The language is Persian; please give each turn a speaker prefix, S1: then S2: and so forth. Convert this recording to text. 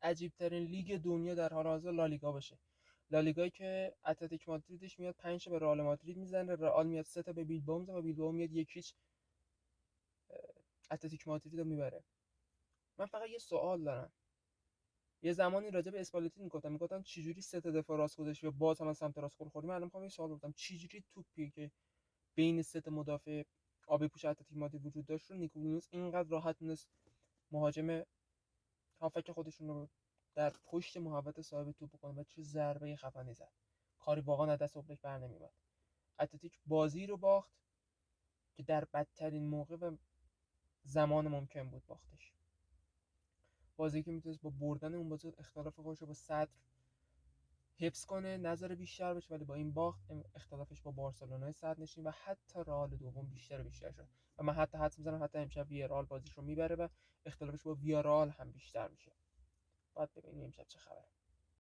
S1: عجیب ترین لیگ دنیا در حال حاضر لالیگا باشه. لالیگایی که اتلتیک مادریدش میاد 5 تا به رئال مادرید میزنه، رئال میاد 3 تا به بیلبائو میزنه و بیلبائو میاد 1-0 اتلتیک مادرید رو میبره. من فقط یه سوال دارم. یه زمانی راجع به اسپالتی میگفتم چجوری 3 تا دفاع راست گذاشت و باز هم از سمت راست گل خوردیم. الان میخوام یه سوال بپرسم، چجوری توپی که بین 3 تا مدافع آبی پوش اتلتیک مادرید وجود داشت رو نیکو ویلیامز اینقدر راحت تونست مهاجم هافک خودشون رو در پشت محوطه صاحب توپ کنه و چه ضربه خفنی زد. کاری واقعا از دست اوبلک بر نمیاد. اتلتیک بازی رو باخت که در بدترین موقع و زمان ممکن بود باختش. بازی که میتونست با بردن اون بازی اختلاف خودش رو با صدر حفظ کنه، نظر بیشتر بشه، ولی با این باخت اختلافش با بارسلونای صدر نشین و حتی رئال دوم بیشتر و بیشتر شد. و من حتی حدس میزنم حتی امشب ویارال بازیش رو میبره و اختلافش با ویارال هم بیشتر میشه. باید ببینیم امشب چه خبره.